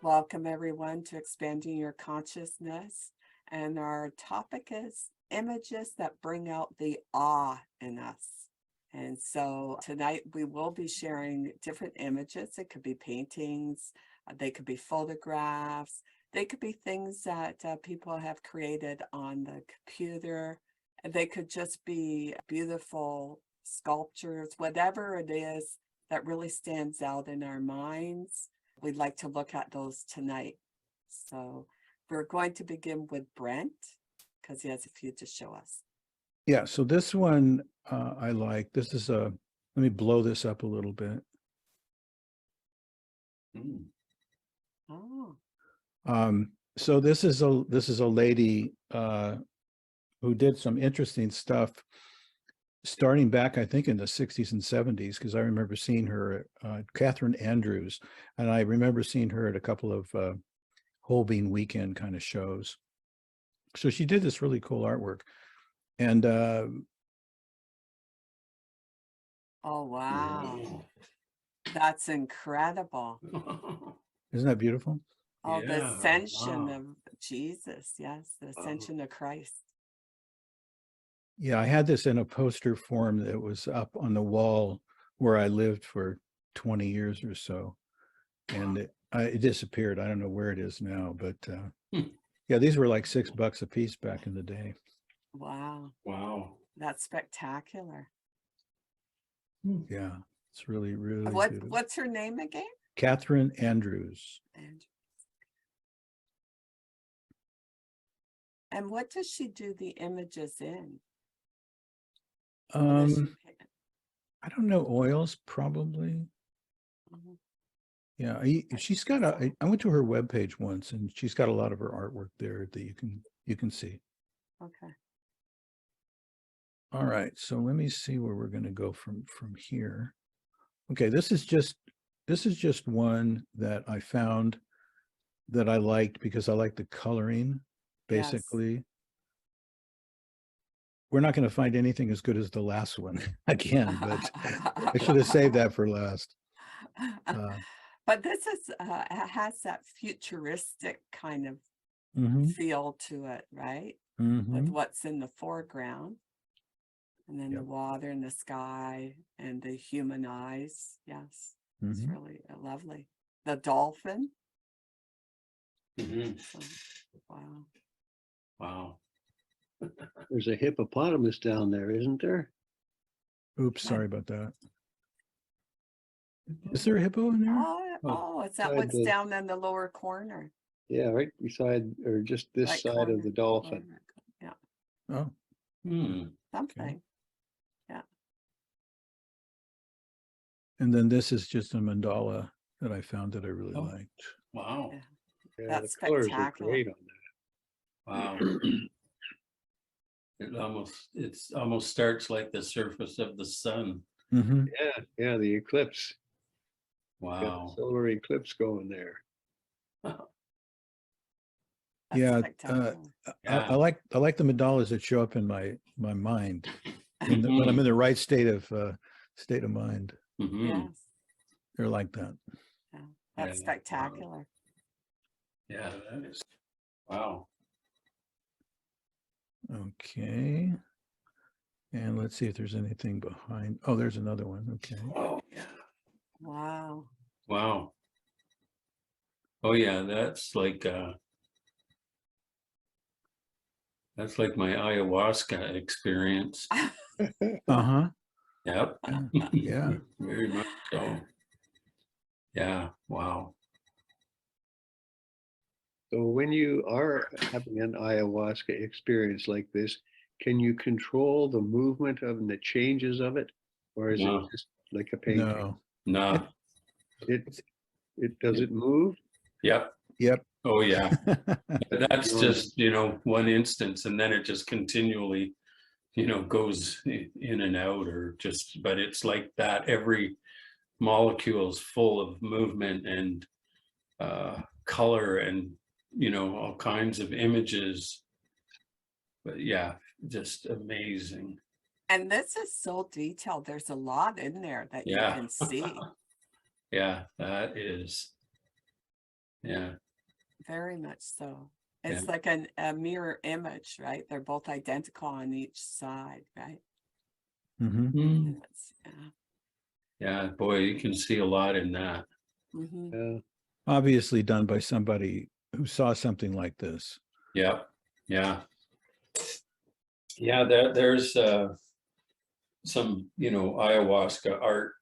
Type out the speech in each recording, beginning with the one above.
Welcome everyone to Expanding Your Consciousness. And our topic is images that bring out the awe in us. And so tonight we will be sharing different images. It could be paintings, they could be photographs, they could be things that people have created on the computer. And they could just be beautiful sculptures, whatever it is that really stands out in our minds. We'd like to look at those tonight. So we're going to begin with Brent because he has a few to show us. Yeah, so this one I like. This is let me blow this up a little bit. Oh. So this is a lady who did some interesting stuff starting back, I think, in the 60s and 70s, because I remember seeing her at Catherine Andrews, and I remember seeing her at a couple of Holbein weekend kind of shows. So she did this really cool artwork. And Oh, wow. That's incredible. isn't that beautiful? Oh, the Yeah, ascension wow. of Jesus. Yes, the ascension of Christ. Yeah, I had this in a poster form that was up on the wall where I lived for 20 years or so. And it disappeared. I don't know where it is now, but yeah, these were like $6 a piece back in the day. Wow. Wow. That's spectacular. Yeah, it's really, really beautiful. What's her name again? Catherine Andrews. And what does she do the images in? I don't know, oils probably. Mhm. Yeah, she's got I went to her webpage once, and she's got a lot of her artwork there that you can see. Okay. All right, so let me see where we're going to go from here. Okay, this is just one that I found that I liked because I like the coloring, basically. Yes. We're not going to find anything as good as the last one again, but I should have saved that for last. But this is has that futuristic kind of feel to it, right? With what's in the foreground, and then the water and the sky and the human eyes. Yes, it's really lovely. The dolphin. So, wow. Wow. There's a hippopotamus down there, isn't there? Oops, sorry about that. Is there a hippo in there? Oh, is that what's down in the lower corner? Yeah, right beside, or just this Right side corner, of the dolphin. Yeah. Oh. Something. Okay. Yeah. And then this is just a mandala that I found that I really liked. Wow. Yeah, That's the colors are spectacular. great on that. Wow. It almost starts like the surface of the sun. Yeah, the eclipse. Wow. Got the solar eclipse going there. Yeah, I like the mandalas that show up in my mind when I'm in the right state of mind. Yes. They're like that. Yeah, that's spectacular. Yeah, that is. Wow. Okay. And let's see if there's anything behind. Oh, there's another one. Okay. Oh, yeah. Wow. Wow. Oh, yeah, that's like my ayahuasca experience. Uh-huh. Yep. Yeah. Very much so. Yeah. Wow. So when you are having an ayahuasca experience like this, can you control the movement of and the changes of it? Or is it just like a painting? No. It does it move? Yep. Oh, yeah. That's just, one instance, and then it just continually, goes in and out, but it's like that. Every molecule is full of movement and color and, all kinds of images. But yeah, just amazing. And this is so detailed. There's a lot in there that you can see. Yeah, that is. Yeah. Very much so. Yeah. It's like a mirror image, right? They're both identical on each side, right? Mhm. Mm. And it's, yeah. Yeah, boy, you can see a lot in that. Mhm. Yeah. Obviously done by somebody who saw something like this. Yeah, yeah. Yeah, there's some, ayahuasca art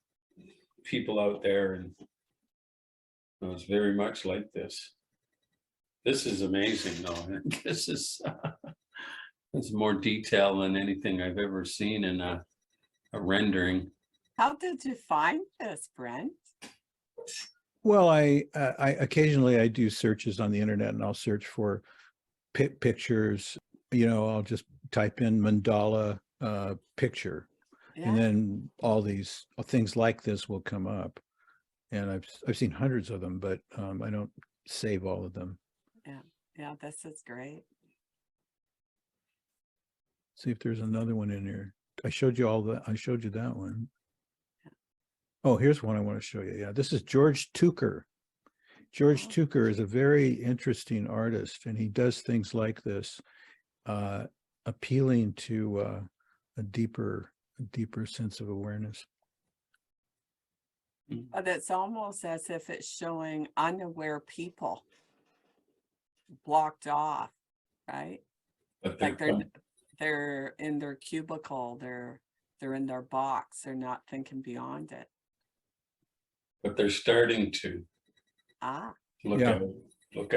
people out there, and it's very much like this. This is amazing, though. This is it's more detail than anything I've ever seen in a rendering. How did you find this, Brent? Well, I occasionally I do searches on the internet, and I'll search for pictures. I'll just type in mandala picture, Yeah. and then all these things like this will come up. And I've seen hundreds of them, but I don't save all of them. Yeah. Yeah. This is great. See if there's another one in here. I showed you that one. Yeah. Oh, here's one I want to show you. Yeah, this is George Tucker. George Oh. Tucker is a very interesting artist, and he does things like this, appealing to a deeper sense of awareness. But it's almost as if it's showing unaware people blocked off, right? But Like they're in their cubicle, they're in their box, they're not thinking beyond it. but they're starting to Ah, look Yeah.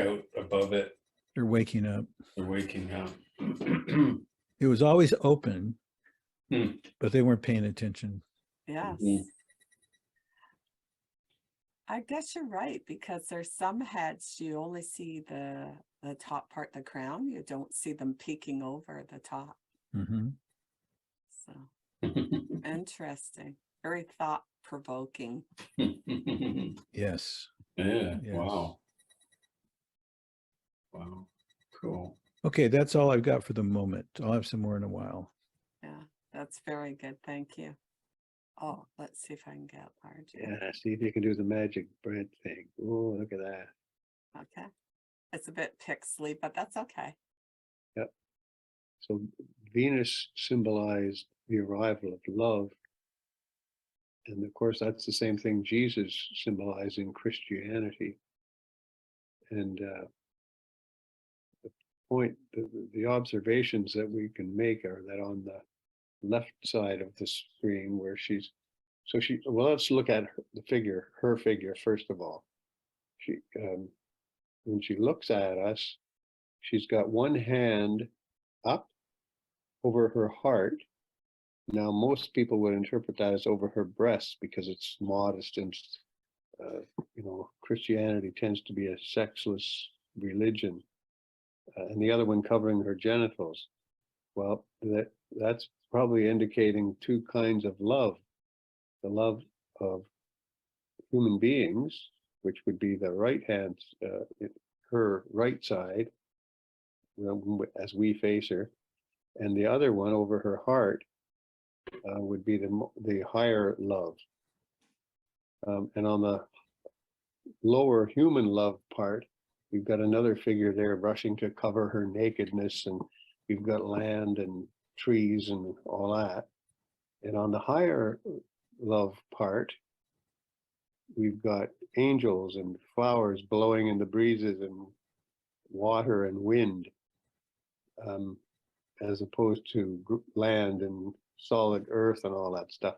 out above it. They're waking up. They're waking up. It was always open, Hmm. but they weren't paying attention. yes. Mhm. I guess you're right, because there's some heads you only see the top part, the crown. You don't see them peeking over the top. Mm-hmm. So interesting. Very thought provoking. Yes. Yeah. Yes. Wow. Wow. Cool. Okay, that's all I've got for the moment. I'll have some more in a while. Yeah, that's very good. Thank you. Oh, let's see if I can get larger. Yeah. See if you can do the magic Brent thing. Oh, look at that. Okay. It's a bit pixely, but that's okay. Yep. So Venus symbolized the arrival of love. And of course, that's the same thing Jesus symbolized in Christianity. And the observations that we can make are that on the left side of the screen where well, let's look at her figure, first of all. When she looks at us, she's got one hand up over her heart. Now, most people would interpret that as over her breasts because it's modest, and Christianity tends to be a sexless religion, and the other one covering her genitals. Well, that's probably indicating two kinds of love: the love of human beings, which would be the right hand, her right side, as we face her, and the other one over her heart would be the higher love. And on the lower human love part, we've got another figure there rushing to cover her nakedness, and we've got land and trees and all that. And on the higher love part, we've got angels and flowers blowing in the breezes and water and wind, as opposed to land and solid earth and all that stuff.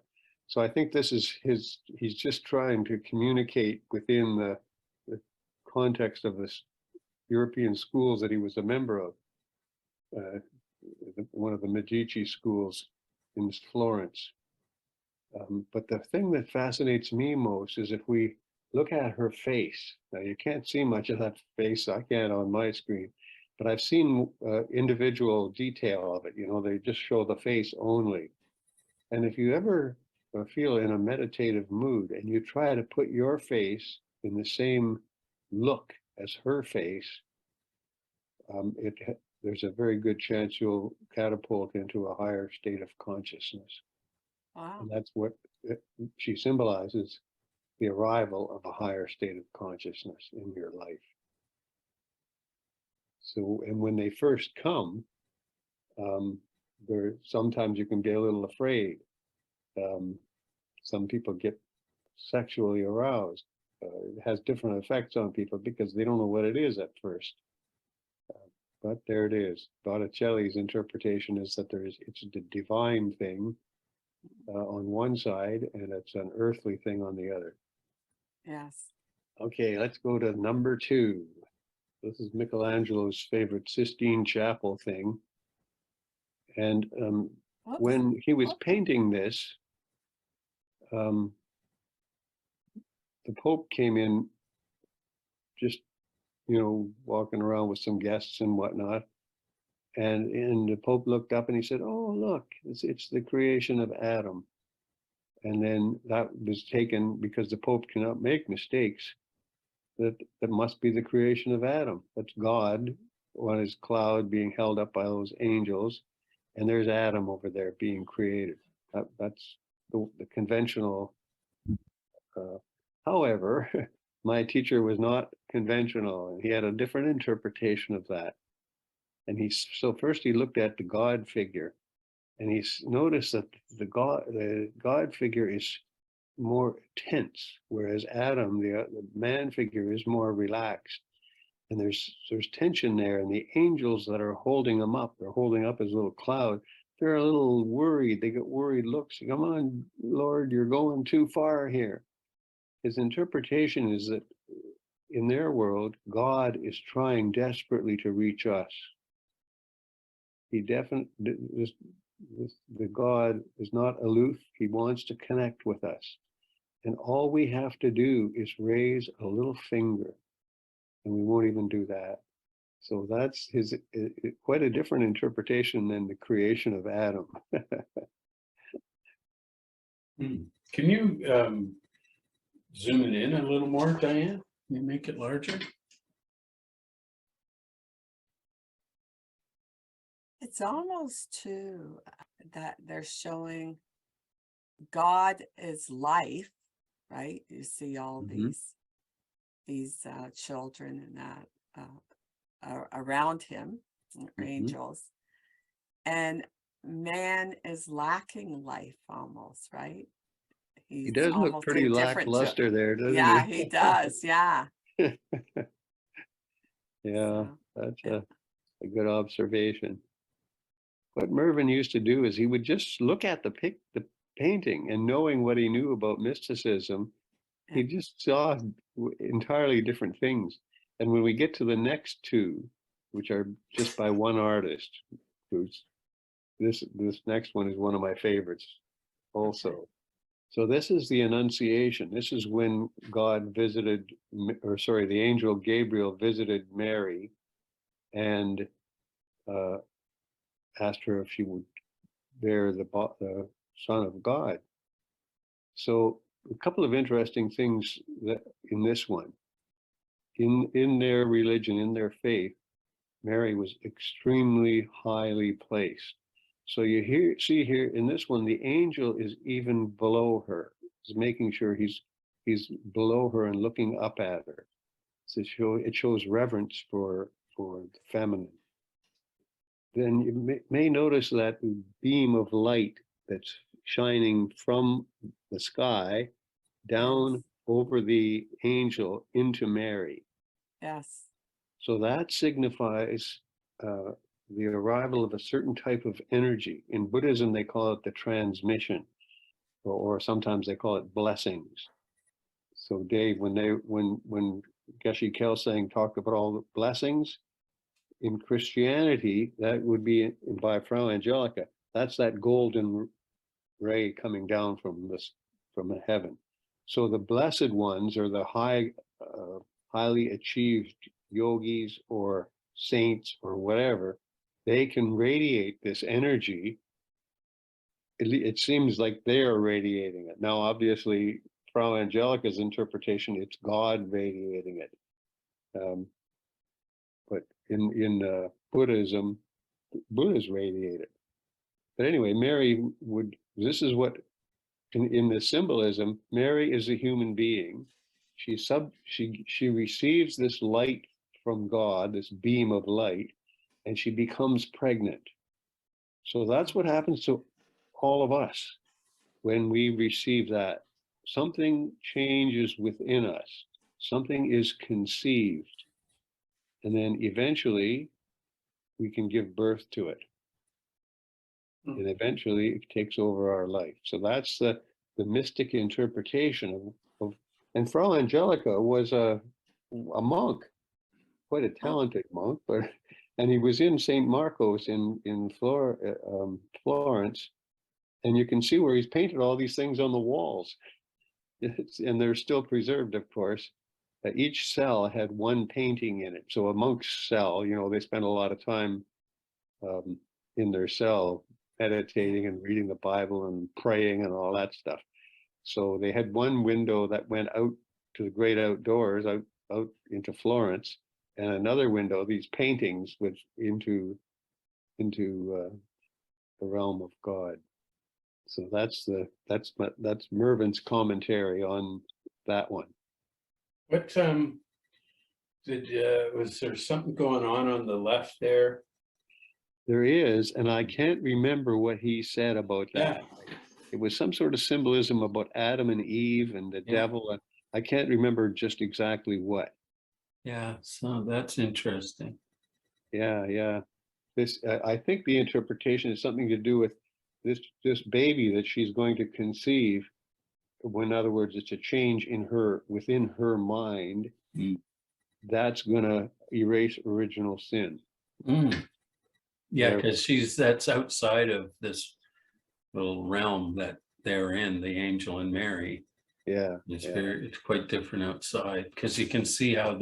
So I think this is he's just trying to communicate within the context of this European schools that he was a member of, one of the Medici schools in Florence. But the thing that fascinates me most is if we look at her face. Now, you can't see much of that face. I can't on my screen, but I've seen individual detail of it. They just show the face only. And if you ever feel in a meditative mood and you try to put your face in the same look as her face, there's a very good chance you'll catapult into a higher state of consciousness. Wow. And that's what she symbolizes, the arrival of a higher state of consciousness in your life. So, and when they first come, there sometimes you can be a little afraid. Some people get sexually aroused. It has different effects on people because they don't know what it is at first. But there it is. Botticelli's interpretation is that it's the divine thing on one side and it's an earthly thing on the other. Yes. Okay, let's go to number 2. This is Michelangelo's favorite Sistine Chapel thing. And when he was painting this, the Pope came in, just, walking around with some guests and whatnot. And the Pope looked up and he said, "Oh, look, it's the creation of Adam." And then that was taken, because the Pope cannot make mistakes, that must be the creation of Adam. That's God on his cloud being held up by those angels. And there's Adam over there being created. That's the conventional. However, my teacher was not conventional, and he had a different interpretation of that. And so first he looked at the God figure, and he noticed that the God figure is more tense, whereas Adam, the man figure, is more relaxed. And there's tension there, and the angels that are holding him up, they're holding up his little cloud. They're a little worried. They get worried looks. Come on, Lord, you're going too far here. His interpretation is that in their world, God is trying desperately to reach us. The God is not aloof. He wants to connect with us. And all we have to do is raise a little finger, and we won't even do that. So that's quite a different interpretation than the creation of Adam. Can you zoom it in a little more, Diane? Can you make it larger? It's almost too that they're showing God is life, right? You see all these children and that around him, angels, and man is lacking life almost, right? He does look pretty lackluster there, doesn't he? Yeah, he does. Yeah. Yeah, that's a good observation. What Mervyn used to do is he would just look at the painting, and knowing what he knew about mysticism, he just saw entirely different things. And when we get to the next 2, which are just by one artist, who's this next one is one of my favorites also. So this is the Annunciation. This is when God visited, or sorry, the angel Gabriel visited Mary and asked her if she would bear the Son of God. So a couple of interesting things that in this one. In their religion, in their faith, Mary was extremely highly placed. So you see here in this one, the angel is even below her. He's making sure he's below her and looking up at her. So it shows reverence for the feminine. Then you may notice that beam of light that's shining from the sky down over the angel into Mary. Yes. So that signifies the arrival of a certain type of energy. In Buddhism, they call it the transmission, or sometimes they call it blessings. So Dave, when Geshe Kelsang talked about all the blessings, in Christianity, that would be by Frau Angelica. That's that golden ray coming down from heaven. So the blessed ones are the highly achieved yogis or saints or whatever. They can radiate this energy. It seems like they are radiating it. Now, obviously, Frau Angelica's interpretation, it's God radiating it. But in Buddhism, Buddha's radiated. But anyway, Mary this is what, in the symbolism, Mary is a human being. She receives this light from God, this beam of light, and she becomes pregnant. So that's what happens to all of us when we receive that. Something changes within us, something is conceived, and then eventually we can give birth to it. And eventually it takes over our life. So that's the mystic interpretation of and Frau Angelica was a monk, quite a talented monk, but and he was in St. Marcos in Florence, and you can see where he's painted all these things on the walls. And they're still preserved, of course. Each cell had one painting in it. So a monk's cell, you know, they spend a lot of time in their cell meditating and reading the Bible and praying and all that stuff. So they had one window that went out to the great outdoors, out into Florence, and another window, these paintings, which into the realm of God. So that's Mervyn's commentary on that one. What was there something going on the left there? There is, and I can't remember what he said about that. Yeah. It was some sort of symbolism about Adam and Eve and the devil. And I can't remember just exactly what. Yeah, so that's interesting. Yeah. This, I think the interpretation is something to do with this baby that she's going to conceive. In other words, it's a change within her mind. That's going to erase original sin. Yeah, because that's outside of this little realm that they're in, the angel and Mary. Yeah, it's quite different outside, because you can see how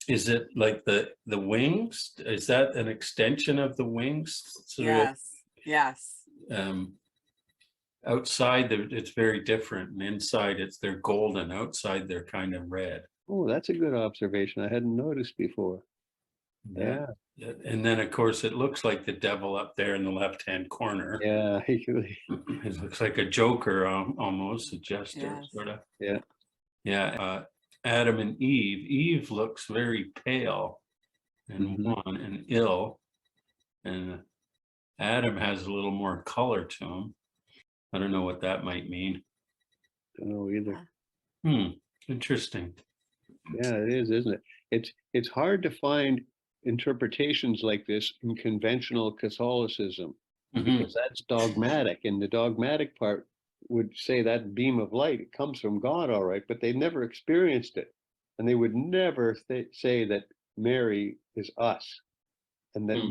is it like the wings? Is that an extension of the wings? So yes. Outside it's very different, and inside they're golden. Outside they're kind of red. Oh, that's a good observation. I hadn't noticed before. Yeah. And then of course it looks like the devil up there in the left-hand corner. Yeah. It looks like a joker, almost a jester, sort of. Yeah. Adam and Eve looks very pale and wan and ill, and Adam has a little more color to him. I don't know what that might mean. Don't know either. Interesting. Yeah, it is, isn't it? It's hard to find interpretations like this in conventional Catholicism, because that's dogmatic, and the dogmatic part would say that beam of light, it comes from God, all right, but they never experienced it, and they would never say that Mary is us, and that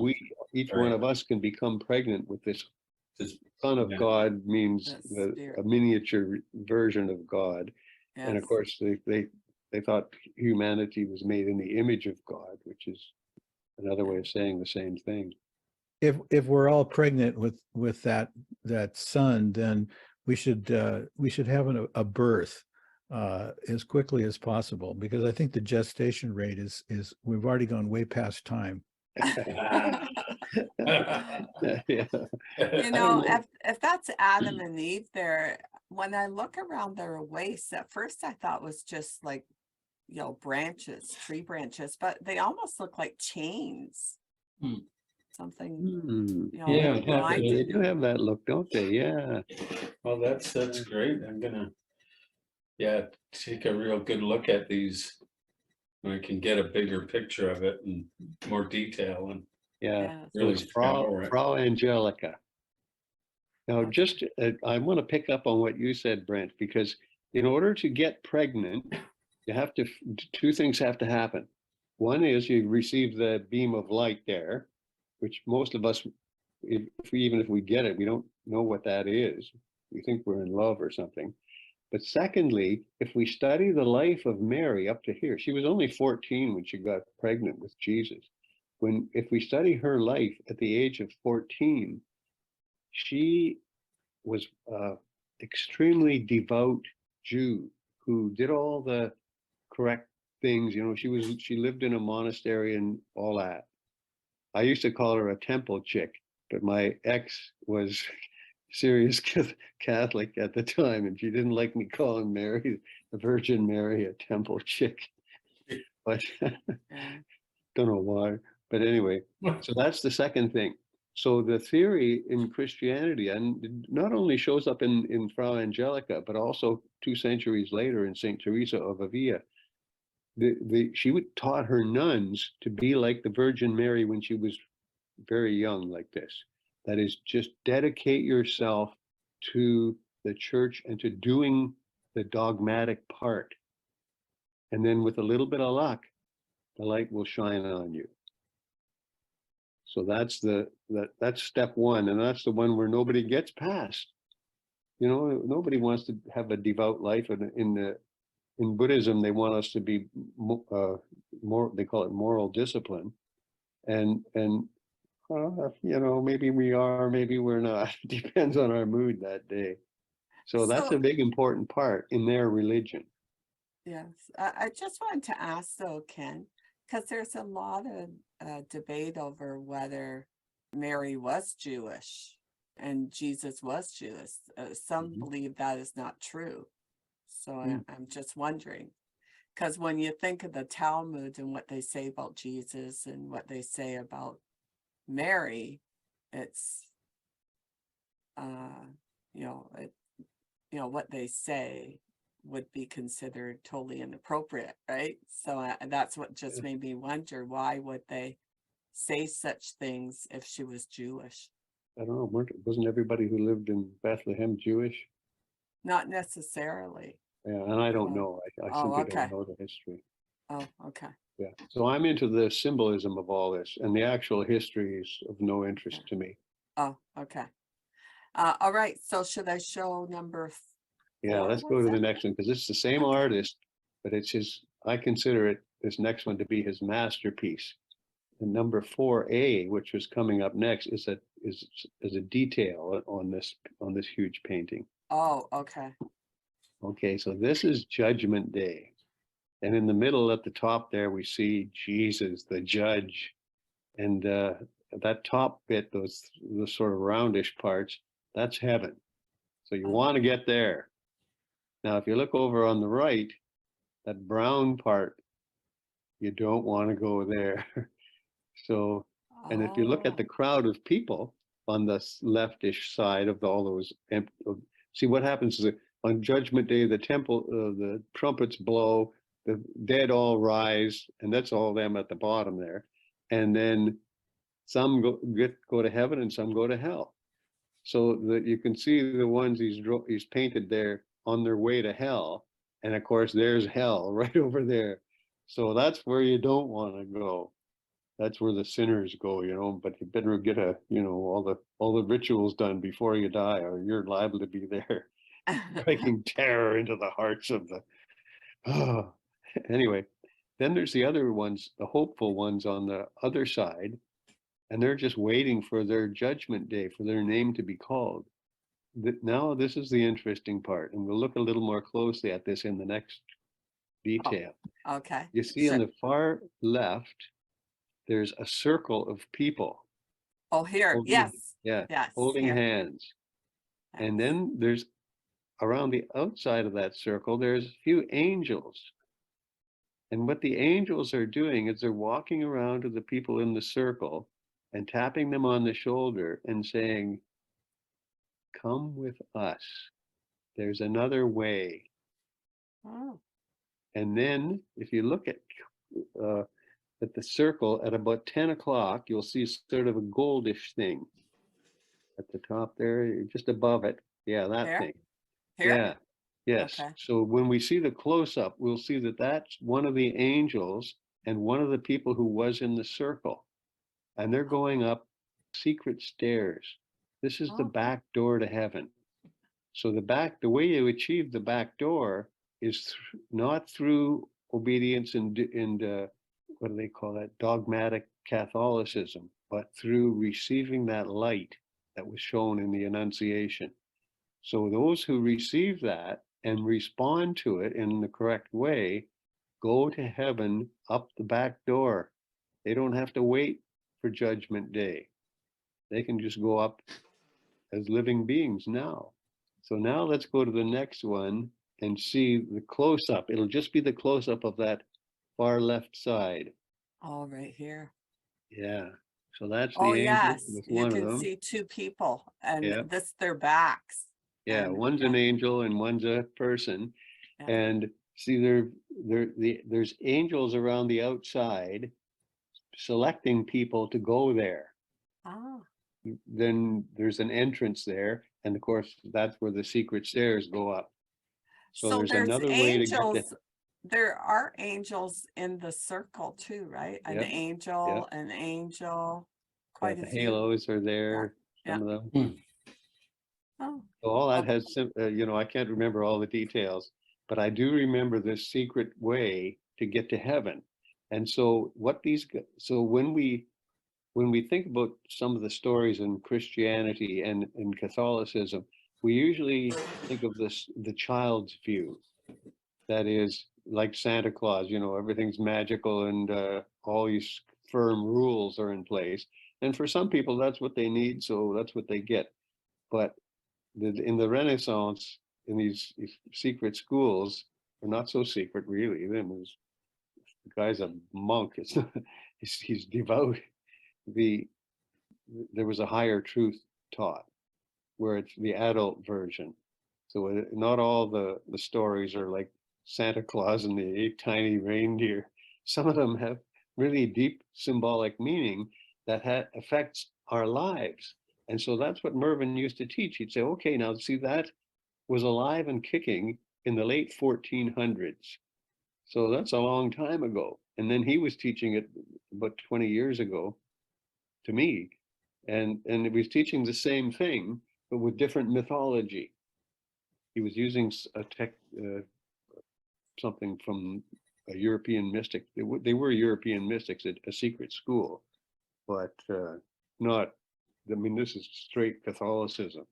each one of us can become pregnant with this Son of God. Means a miniature version of God. And of course they thought humanity was made in the image of God, which is another way of saying the same thing. If we're all pregnant with that son, then we should have a birth as quickly as possible, because I think the gestation rate is we've already gone way past time. You know, if that's Adam and Eve there, when I look around their waists, at first I thought was just like, you know, tree branches, but they almost look like chains. Something, you know, they do have that look, don't they? Yeah. Well, that's great. I'm gonna take a real good look at these. I can get a bigger picture of it and more detail. And really, Frau Angelica. Now, just I want to pick up on what you said, Brent, because in order to get pregnant, you have to, two things have to happen. One is you receive the beam of light there, which most of us, even if we get it, we don't know what that is. We think we're in love or something. But secondly, if we study the life of Mary up to here, she was only 14 when she got pregnant with Jesus. If we study her life at the age of 14, she was extremely devout Jew who did all the correct things. You know, she lived in a monastery and all that. I used to call her a temple chick, but my ex was serious Catholic at the time, and she didn't like me calling Mary, the Virgin Mary, a temple chick. but Yeah. don't know why. But anyway, so that's the second thing. So the theory in Christianity, and it not only shows up in Frau Angelica, but also 2 centuries later in Saint Teresa of Avila, she taught her nuns to be like the Virgin Mary when she was very young, like this. That is, just dedicate yourself to the church and to doing the dogmatic part. And then with a little bit of luck, the light will shine on you. So that's that's step one, and that's the one where nobody gets past. You know, nobody wants to have a devout life, and in Buddhism they want us to be more. They call it moral discipline, and you know, maybe we are, maybe we're not. It depends on our mood that day. So that's a So, big important part in their religion. yes, I just wanted to ask though, Ken, because there's a lot of debate over whether Mary was Jewish and Jesus was Jewish. Some Mhm. believe that is not true. So Mm. I'm just wondering, because when you think of the Talmud and what they say about Jesus and what they say about Mary, it's, you know, what they say would be considered totally inappropriate, right? So that's what just made me wonder, why would they say such things if she was Jewish? I don't know, wasn't everybody who lived in Bethlehem Jewish? Not necessarily. Yeah, and I don't Oh, know. I oh, simply okay. don't know the history. Oh, okay. Yeah. So I'm into the symbolism of all this, and the actual history is of no Yeah. interest to me. Oh, okay. All right. So should I show number Yeah, 4? let's go Was to the it? next one because it's the same Okay. artist, but it's his, I consider it, this next one to be his masterpiece. And number 4A, which was coming up next, is a detail on this huge painting. Oh, okay. Okay, so this is Judgment Day. And in the middle at the top there, we see Jesus, the judge. And that top bit, the sort of roundish parts, that's heaven. So you Oh, want to get there. Now, if you look over on the right, that brown part, you don't want to go there. So, and if you look at the oh, crowd of people on the leftish side of all those, see what happens is that on Judgment Day, the the trumpets blow, the dead all rise, and that's all them at the bottom there. And then some go to heaven and some go to hell. So that you can see the ones he's painted there on their way to hell. And of course, there's hell right over there. So that's where you don't want to go. That's where the sinners go, you know, but you better get all the rituals done before you die, or you're liable to be there, striking terror into the hearts of the oh. Anyway, then there's the other ones, the hopeful ones on the other side, and they're just waiting for their judgment day, for their name to be called. Now this is the interesting part, and we'll look a little more closely at this in the next detail. okay. You see on Sure. the far left, there's a circle of people Oh, here. holding, Yes. yeah, Yes. holding Here. hands. And Yes. then there's around the outside of that circle, there's a few angels. And what the angels are doing is they're walking around to the people in the circle and tapping them on the shoulder and saying, "Come with us. There's another way." Oh, And then if you look at the circle at about 10 o'clock, you'll see sort of a goldish thing at the top there, just above it. Yeah, that here. thing. Here. Yeah. Yes. Okay. So when we see the close up, we'll see that that's one of the angels and one of the people who was in the circle. And they're going up secret stairs. This is the Oh, back door to heaven. So the way you achieve the back door is not through obedience and what do they call that? Dogmatic Catholicism, but through receiving that light that was shown in the Annunciation. So those who receive that and respond to it in the correct way go to heaven up the back door. They don't have to wait for Judgment Day. They can just go up as living beings now. So now let's go to the next one and see the close-up. It'll just be the close-up of that far left side. Oh, right here. Yeah. So that's Oh, the angel yes, with you one of can them. see two people and Yeah. this their backs. Yeah. And One's an angel and one's a person. yeah. And see, there's angels around the outside selecting people to go there. Ah, Then there's an entrance there, and of course that's where the secret stairs go up. So so there's there's another way to get to. angels. There are angels in the circle too, right? An Yep, angel, an angel, Yeah, quite the a few. halos are there, Yeah. some of them. Hmm. Oh, So all that oh, has, I can't remember all the details, but I do remember this secret way to get to heaven. And so so when we think about some of the stories in Christianity and in Catholicism, we usually think of the child's view. That is like Santa Claus, everything's magical and all these firm rules are in place. And for some people, that's what they need, so that's what they get. But in the Renaissance, in these secret schools, or not so secret really, the guy's a monk. He's devout. There was a higher truth taught, where it's the adult version. So not all the stories are like Santa Claus and the 8 tiny reindeer. Some of them have really deep symbolic meaning that affects our lives. And so that's what Mervyn used to teach. He'd say, okay, now see, that was alive and kicking in the late 1400s. So that's a long time ago. And then he was teaching it about 20 years ago to me. And he was teaching the same thing, but with different mythology. He was using something from a European mystic. They were European mystics at a secret school, but not, I mean, this is straight Catholicism.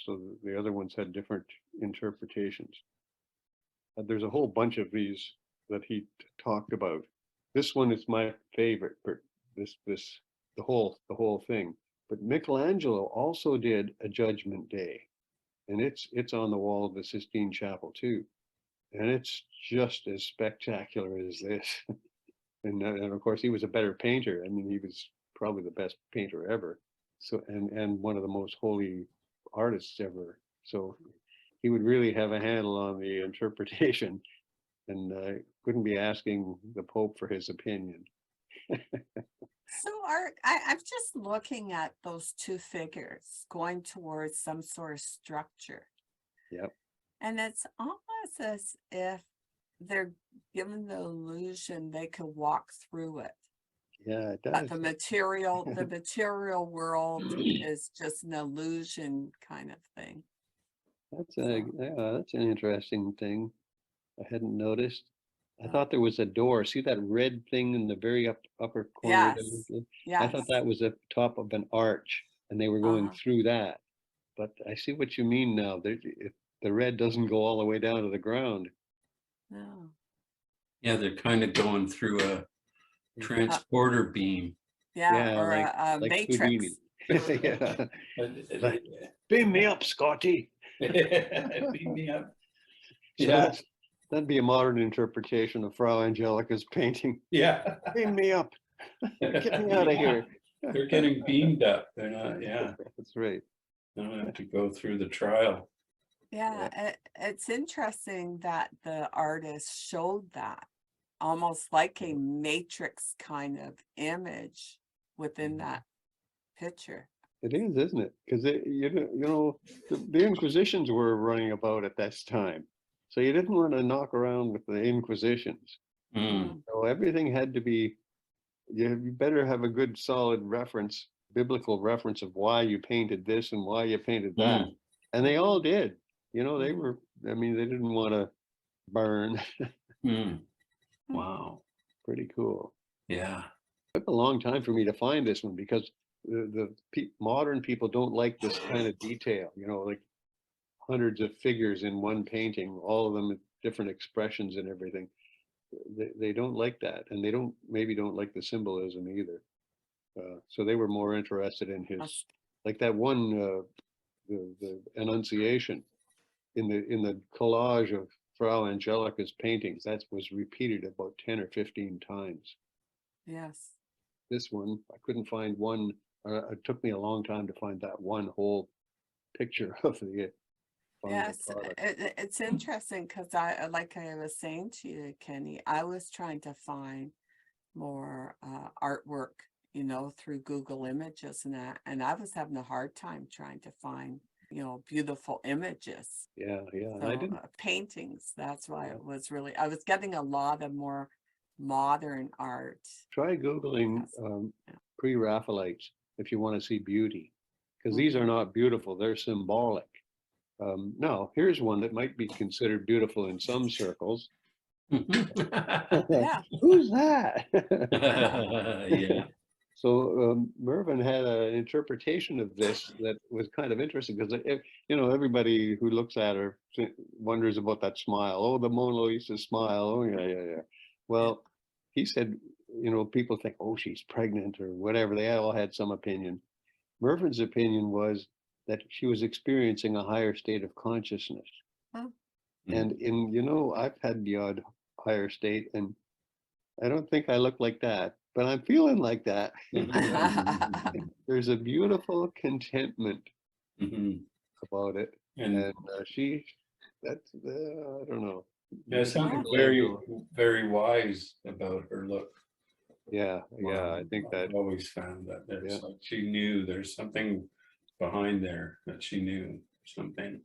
So the other ones had different interpretations. There's a whole bunch of these that he talked about. This one is my favorite, the whole thing. But Michelangelo also did a Judgment Day, and it's on the wall of the Sistine Chapel too, and it's just as spectacular as this. And of course, he was a better painter. I mean, he was probably the best painter ever. So and one of the most holy artists ever. So he would really have a handle on the interpretation, and couldn't be asking the Pope for his opinion. so I'm just looking at those two figures going towards some sort of structure. Yep. And it's almost as if they're given the illusion they could walk through it. Yeah, it But does. the material world is just an illusion kind of thing. That's an interesting thing. I hadn't noticed. I Yeah. thought there was a door. See that red thing in the very upper corner? Yes, I thought that was the top of an arch, and they were going through that. But I see what you mean now. If the red doesn't go all the way down to the ground. no. Yeah, they're kind of going through a transporter beam. Yeah, or like a matrix. Yeah. Beam me up, Scotty. Beam me up. So Yeah, that'd be a modern interpretation of Frau Angelica's painting. yeah. Beam me up. Get me out of here. They're getting beamed up. They're not, yeah. That's right. They don't have to go through the trial. Yeah, it's interesting that the artist showed that almost like a matrix kind of image within that picture. It is, isn't it? Because the Inquisitions were running about at this time, so you didn't want to knock around with the Inquisitions. Mm. So everything had to be. You better have a good, solid reference, biblical reference of why you painted this and why you painted that, and they all did. They were. I mean, they didn't want to burn. Mm. Wow. Pretty cool. Yeah. It took a long time for me to find this one because modern people don't like this kind of detail, like hundreds of figures in one painting, all of them with different expressions and everything. They don't like that, and they maybe don't like the symbolism either. So they were more interested in his, like that one, the Annunciation in the collage of Frau Angelica's paintings, that was repeated about 10 or 15 times. Yes. This one, I couldn't find one. It took me a long time to find that one whole picture of the final Yes, product. it's interesting because like I was saying to you, Kenny, I was trying to find more artwork, you know, through Google Images and that, and I was having a hard time trying to find, you know, beautiful images. Yeah, yeah. And So, I didn't paintings, that's why it was really, I was getting a lot of more modern art. try Googling Yes. Yeah. pre-Raphaelites if you want to see beauty, because these are not beautiful, they're symbolic. Now, here's one that might be considered beautiful in some circles. Yeah. Who's that? Yeah. So Mervyn had an interpretation of this that was kind of interesting because, you know, everybody who looks at her wonders about that smile. Oh, the Mona Lisa smile. Oh, yeah, yeah, yeah. Well, he said, you know, people think, oh, she's pregnant or whatever. They all had some opinion. Mervyn's opinion was that she was experiencing a higher state of consciousness. Huh. And in, you know, I've had the odd higher state, and I don't think I look like that, but I'm feeling like that. There's a beautiful contentment Mhm. about it. And And that's, I don't know. there's something People very, have very wise about her look. yeah, yeah, I think that, I've always found that there's yeah. like she knew there's something behind there that she knew something.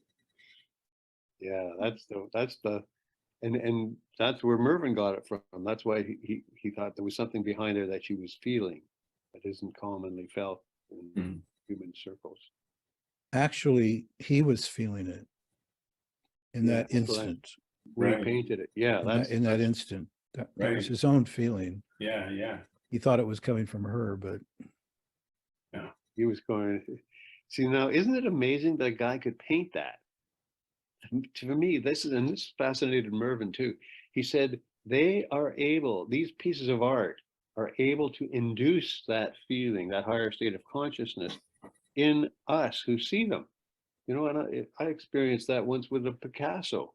yeah, that's the, and that's where Mervyn got it from. That's why he thought there was something behind her that she was feeling that isn't commonly felt in Mhm. human circles. Actually, he was feeling it in Yeah, that that's what I instant. Right. repainted it. Yeah, In that that's instant, that was Right. his own feeling. Yeah, yeah. He thought it was coming from her, but he was going. See, now, isn't it amazing that a guy could paint that? To me, this fascinated Mervyn too. He said they are able, these pieces of art are able to induce that feeling, that higher state of consciousness in us who see them. You know, and I experienced that once with a Picasso.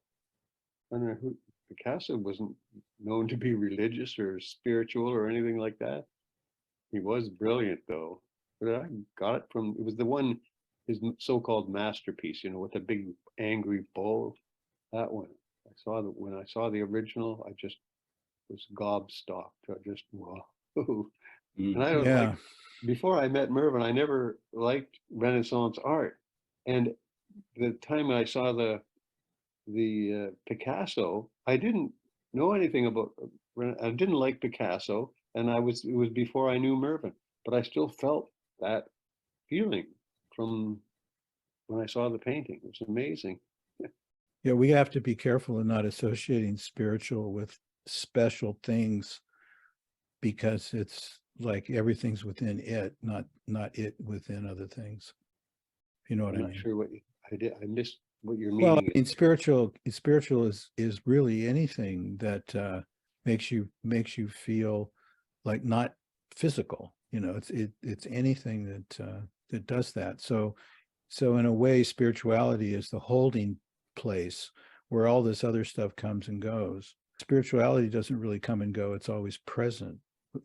I don't know who, Picasso wasn't known to be religious or spiritual or anything like that. He was brilliant though. But I got it from, it was the one, his so-called masterpiece, you know, with the big angry bull. That one. I saw that when I saw the original, I just was gobstopped. I just, wow. And I don't like, yeah, before I met Mervyn, I never liked Renaissance art. And the time I saw the Picasso, I didn't know anything about, I didn't like Picasso, and it was before I knew Mervyn, but I still felt that feeling from when I saw the painting. It was amazing. yeah, we have to be careful in not associating spiritual with special things, because it's like everything's within it, not it within other things. You know what I'm I not mean? sure what I did. I missed what your Well, I meaning mean, is. spiritual is really anything that makes you feel like not physical. You know, it's anything that does that. So in a way, spirituality is the holding place where all this other stuff comes and goes. Spirituality doesn't really come and go. It's always present,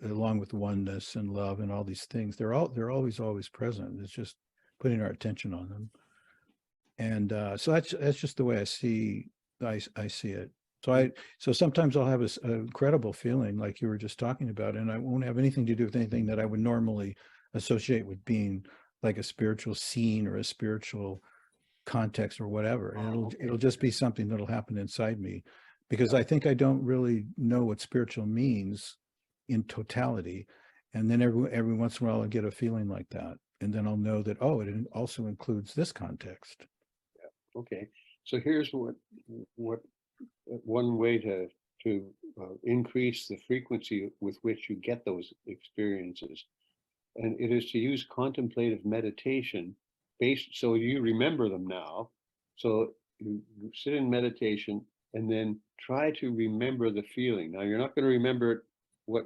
along with oneness and love and all these things. They're always present. It's just putting our attention on them. And so that's just the way I see it. So sometimes I'll have a incredible feeling like you were just talking about, and I won't have anything to do with anything that I would normally associate with being like a spiritual scene or a spiritual context or whatever. And it'll just be something that'll happen inside me, because I think I don't really know what spiritual means in totality. And then every once in a while I'll get a feeling like that. And then I'll know that, oh, it also includes this context. Okay, so here's what one way to increase the frequency with which you get those experiences, and it is to use contemplative meditation based, so you remember them now. So you sit in meditation and then try to remember the feeling. Now you're not going to remember it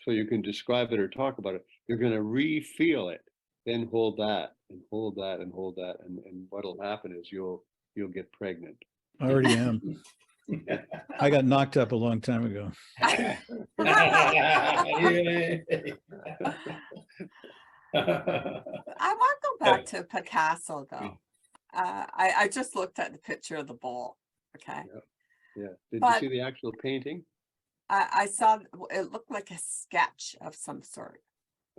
so you can describe it or talk about it. You're going to re-feel it, then hold that and hold that and hold that, and what'll happen is you'll get pregnant. I already am. I got knocked up a long time ago. I want to go back to Picasso though. I just looked at the picture of the bowl. Okay. Yeah. Did But- you see the actual painting? I saw it looked like a sketch of some sort.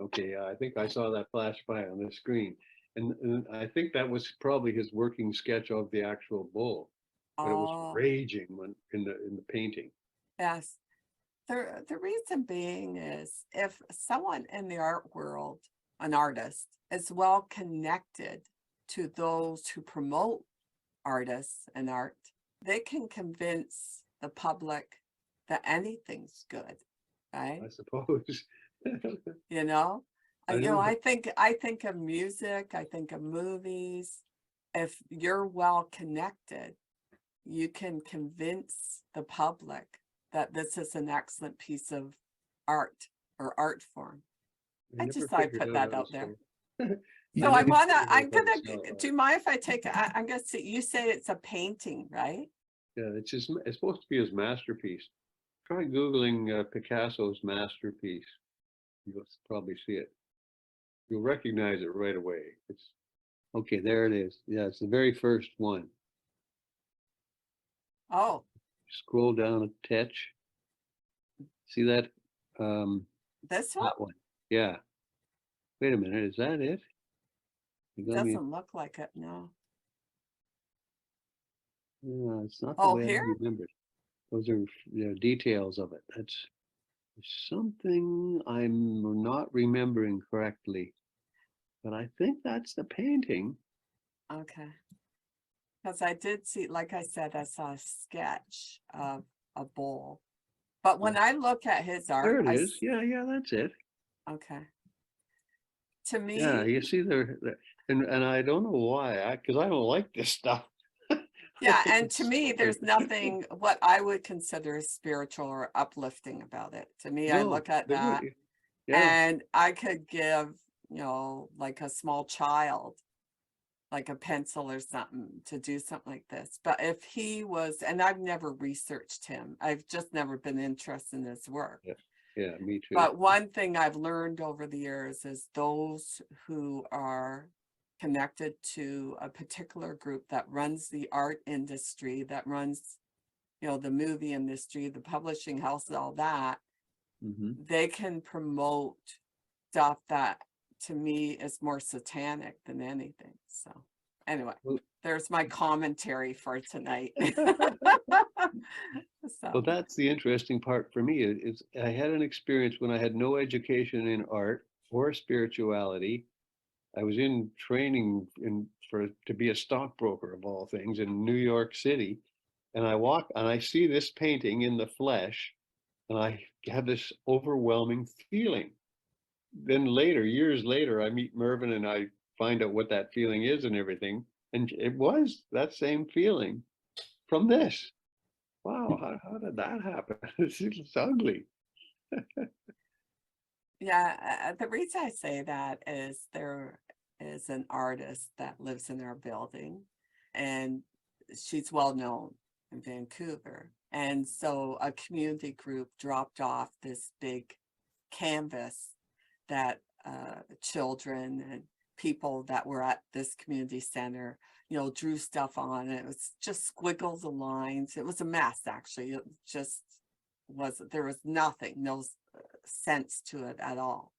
Okay, yeah, I think I saw that flash by on the screen. And I think that was probably his working sketch of the actual bull. But it was Oh, raging when in the painting. yes. The reason being is if someone in the art world, an artist, is well connected to those who promote artists and art, they can convince the public that anything's good, right? I suppose. You know, I you know, know, I think of music, I think of movies. If you're well connected, you can convince the public that this is an excellent piece of art or art form. I just thought I'd put that out there. So I I'm never gonna, figured I'm out gonna, how to spell do you mind if I take, I'm gonna see, you say it's a painting, right? Yeah, it's supposed to be his masterpiece. Try Googling Picasso's masterpiece. You'll probably see it. You'll recognize it right away. It's okay, there it is. Yeah, it's the very first one. Oh, Scroll down a touch. See that? this one That one. Yeah. Wait a minute, is that it? You got me. doesn't look like it, no. Yeah, it's not the Oh, way I here? remembered. Those are details of it. That's something I'm not remembering correctly. But I think that's the painting. Okay. Because I did see, like I said, I saw a sketch of a bowl. But when I look at his art, There it is. Yeah, that's it. Okay. To me, Yeah, you see and I don't know why, because I don't like this stuff. yeah, and to me, there's nothing what I would consider spiritual or uplifting about it. To me, I No, look at there that you- Yeah, and I could give, you know, like a small child, like a pencil or something to do something like this. But if he was, and I've never researched him, I've just never been interested in his work. yeah, me too. But one thing I've learned over the years is those who are connected to a particular group that runs the art industry, that runs, you know, the movie industry, the publishing house, all that, Mhm. they can promote stuff that to me is more satanic than anything. So anyway, Well- there's my commentary for tonight. Well, So, that's the interesting part for me is I had an experience when I had no education in art or spirituality. I was in training to be a stockbroker of all things in New York City. And I walk and I see this painting in the flesh and I have this overwhelming feeling. Then later, years later, I meet Mervyn and I find out what that feeling is and everything. And it was that same feeling from this. Wow, how did that happen? It's ugly. yeah, the reason I say that is there is an artist that lives in our building and she's well known in Vancouver. And so a community group dropped off this big canvas that children and people that were at this community center, you know, drew stuff on. It was just squiggles and lines. It was a mess, actually. It just was, there was nothing, no sense to it at all.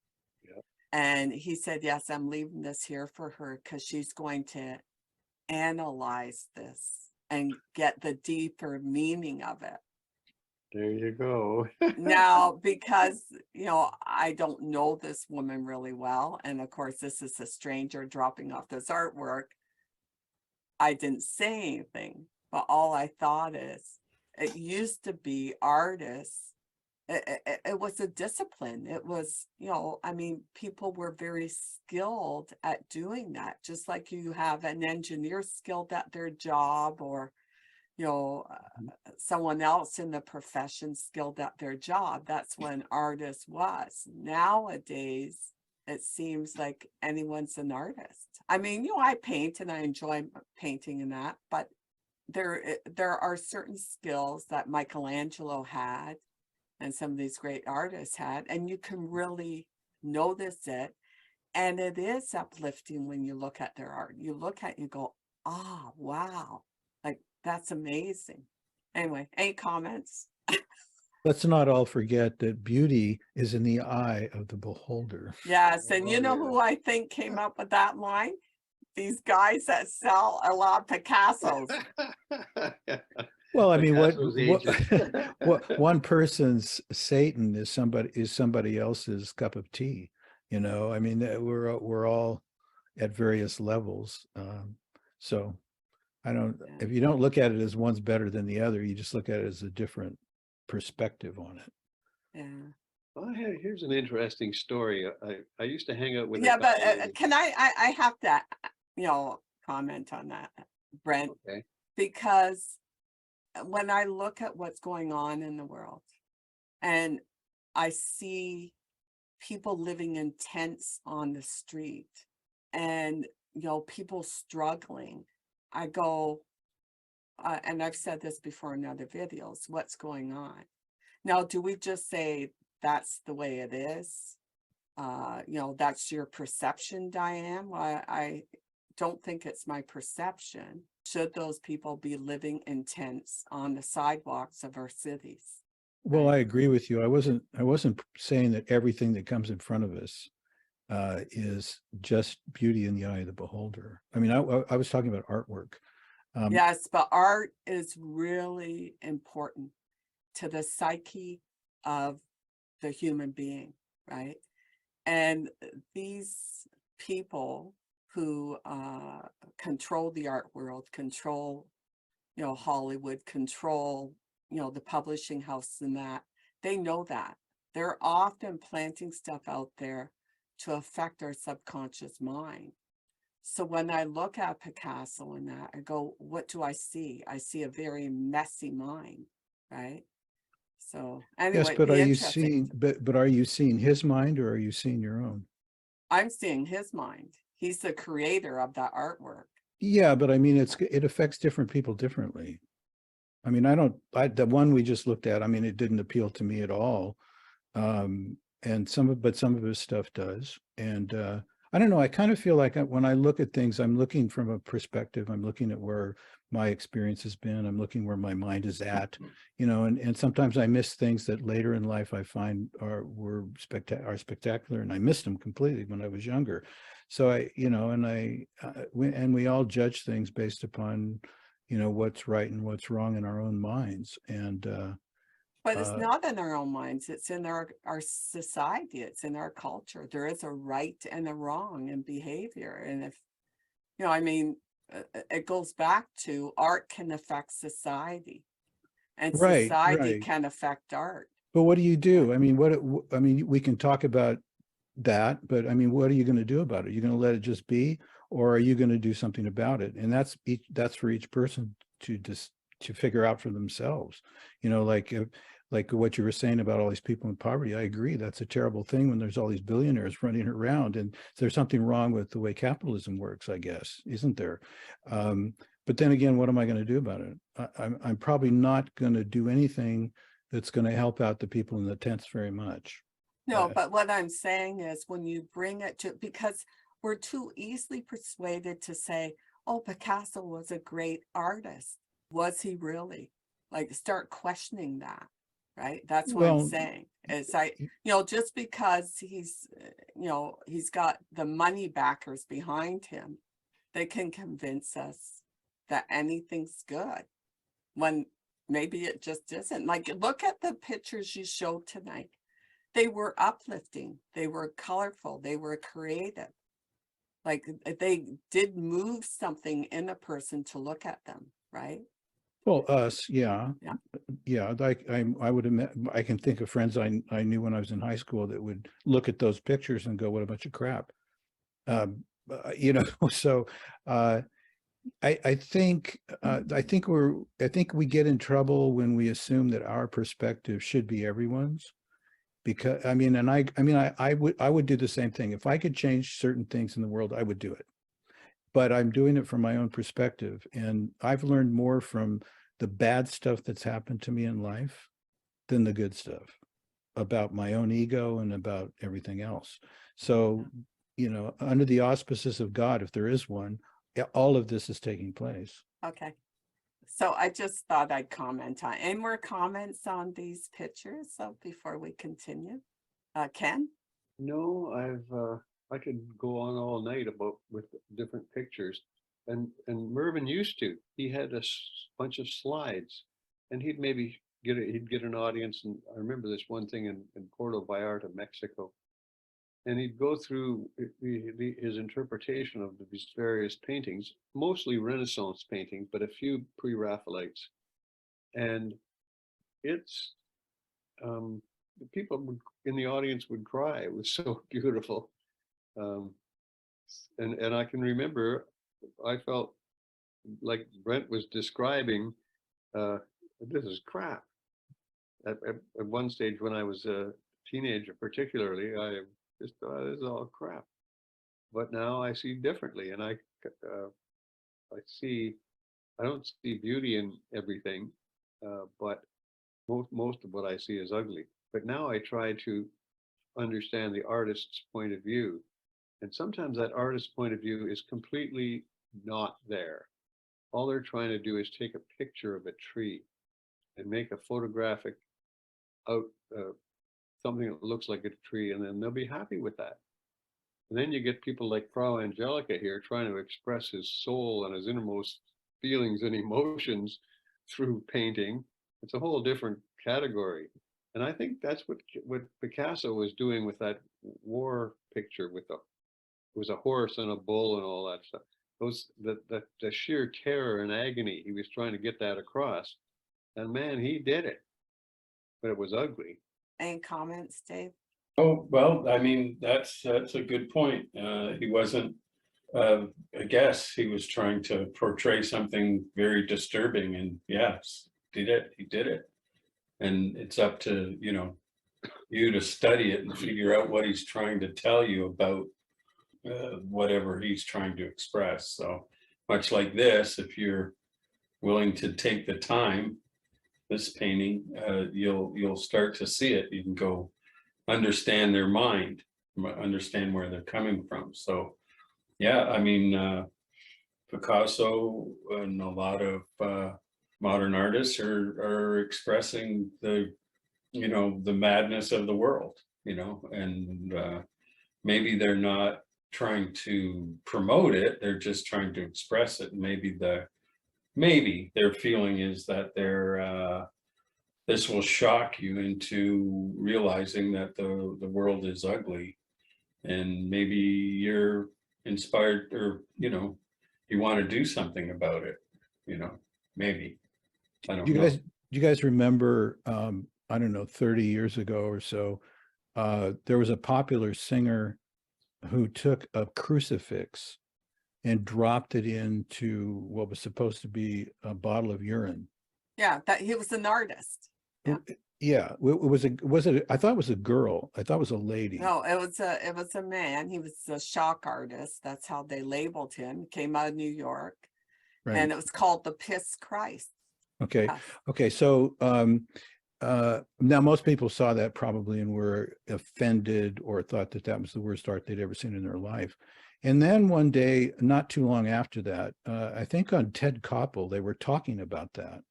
Yeah. And he said, yes, I'm leaving this here for her because she's going to analyze this and get the deeper meaning of it. There you go. Now, because, you know, I don't know this woman really well, and of course, this is a stranger dropping off this artwork, I didn't say anything, but all I thought is, it used to be artists, it was a discipline. It was, you know, I mean, people were very skilled at doing that, just like you have an engineer skilled at their job, or you know, someone else in the profession skilled at their job. That's when artist was. Nowadays, it seems like anyone's an artist. I mean, you know, I paint and I enjoy painting and that, but there are certain skills that Michelangelo had and some of these great artists had, and you can really notice it. And it is uplifting when you look at their art. You look at it, you go, ah, wow, like that's amazing. Anyway, any comments? Let's not all forget that beauty is in the eye of the beholder. Yes, and you Oh, know yeah. who I think came up with that line? These guys that sell a lot of Picassos. Well, I mean, Picasso's agent. what one person's Satan is somebody else's cup of tea. You know, I mean, we're all at various levels. So I don't. Yeah. If you don't look at it as one's better than the other, you just look at it as a different perspective on it. Yeah. Well, here's an interesting story. I used to hang out with a Yeah, but guy. can I have to, comment on that, Brent, Okay. because when I look at what's going on in the world and I see people living in tents on the street and, people struggling, I go, and I've said this before in other videos, what's going on? Now, do we just say that's the way it is? That's your perception, Diane? Well, I don't think it's my perception. Should those people be living in tents on the sidewalks of our cities? Well, Right. I agree with you. I wasn't saying that everything that comes in front of us is just beauty in the eye of the beholder. I mean, I was talking about artwork. Yes, but art is really important to the psyche of the human being, right? And these people who control the art world, control, Hollywood, control, the publishing house and that, they know that. They're often planting stuff out there to affect our subconscious mind. So when I look at Picasso and that, I go, what do I see? I see a very messy mind, right? So anyway, Yes, but be are you interesting. seeing, but are you seeing his mind or are you seeing your own? I'm seeing his mind. He's the creator of that artwork. Yeah, but I mean, it affects different people differently. I mean, the one we just looked at, I mean, it didn't appeal to me at all. And some of his stuff does. And I don't know, I kind of feel like when I look at things, I'm looking from a perspective, I'm looking at where my experience has been, I'm looking where my mind is at, and sometimes I miss things that later in life I find are spectacular, and I missed them completely when I was younger. So we all judge things based upon, what's right and what's wrong in our own minds. And But it's not in our own minds. It's in our society. It's in our culture. There is a right and a wrong in behavior. And if, it goes back to art can affect society and right, society right. can affect art. But what do you do? I mean, we can talk about that, but I mean, what are you going to do about it? Are you going to let it just be, or are you going to do something about it? And that's for each person to figure out for themselves. Like what you were saying about all these people in poverty. I agree. That's a terrible thing when there's all these billionaires running around, and there's something wrong with the way capitalism works, I guess, isn't there? But then again, what am I going to do about it? I'm probably not going to do anything that's going to help out the people in the tents very much. No, but what I'm saying is when you bring it to, because we're too easily persuaded to say, oh, Picasso was a great artist. Was he really? Like, start questioning that, right? That's what I'm saying. It's like, just because he's got the money backers behind him, they can convince us that anything's good when maybe it just isn't. Like, look at the pictures you showed tonight. They were uplifting, they were colorful, they were creative. Like they did move something in a person to look at them, right? Well, us, yeah. Yeah. Yeah, like I would admit, I can think of friends I knew when I was in high school that would look at those pictures and go, what a bunch of crap. So I think we get in trouble when we assume that our perspective should be everyone's. Because I would do the same thing. If I could change certain things in the world, I would do it. but I'm doing it from my own perspective. And I've learned more from the bad stuff that's happened to me in life than the good stuff about my own ego and about everything else. So, you know, under the auspices of God, if there is one, all of this is taking place. Okay. So I just thought I'd comment on, any more comments on these pictures? So before we continue, Ken? No, I could go on all night about with different pictures, and Mervyn used to. He had a bunch of slides, and he'd maybe he'd get an audience. And I remember this one thing in Puerto Vallarta, Mexico, and he'd go through his interpretation of these various paintings, mostly Renaissance paintings, but a few pre-Raphaelites, and it's the people in the audience would cry. It was so beautiful. And I can remember I felt like Brent was describing, this is crap. At one stage when I was a teenager, particularly, I just thought this is all crap. But now I see differently, and I don't see beauty in everything, but most of what I see is ugly. But now I try to understand the artist's point of view. And sometimes that artist's point of view is completely not there. All they're trying to do is take a picture of a tree and make a photographic out, something that looks like a tree, and then they'll be happy with that. And then you get people like Frau Angelica here trying to express his soul and his innermost feelings and emotions through painting. It's a whole different category. And I think that's what Picasso was doing with that war picture with it was a horse and a bull and all that stuff. The sheer terror and agony, he was trying to get that across. And man, he did it. But it was ugly. Any comments, Dave? Oh, well, I mean, that's a good point. He wasn't, I guess he was trying to portray something very disturbing, and yes, he did it. And it's up to, you to study it and figure out what he's trying to tell you about whatever he's trying to express. So much like this, if you're willing to take the time, this painting, you'll start to see it. You can go understand their mind, understand where they're coming from. So yeah, I mean, Picasso and a lot of modern artists are expressing the madness of the world, and maybe they're not trying to promote it, they're just trying to express it. Maybe their feeling is that this will shock you into realizing that the world is ugly, and maybe you're inspired, or you want to do something about it, maybe. I don't know. Do you guys remember, I don't know, 30 years ago or so, there was a popular singer who took a crucifix and dropped it into what was supposed to be a bottle of urine. Yeah, that he was an artist. Yeah, I thought it was a girl. I thought it was a lady. No, it was a man. He was a shock artist. That's how they labeled him. He came out of New York. Right. And it was called the Piss Christ. Okay. Yes. Okay. So now most people saw that probably and were offended or thought that was the worst art they'd ever seen in their life. And then one day, not too long after that, I think on Ted Koppel, they were talking about that.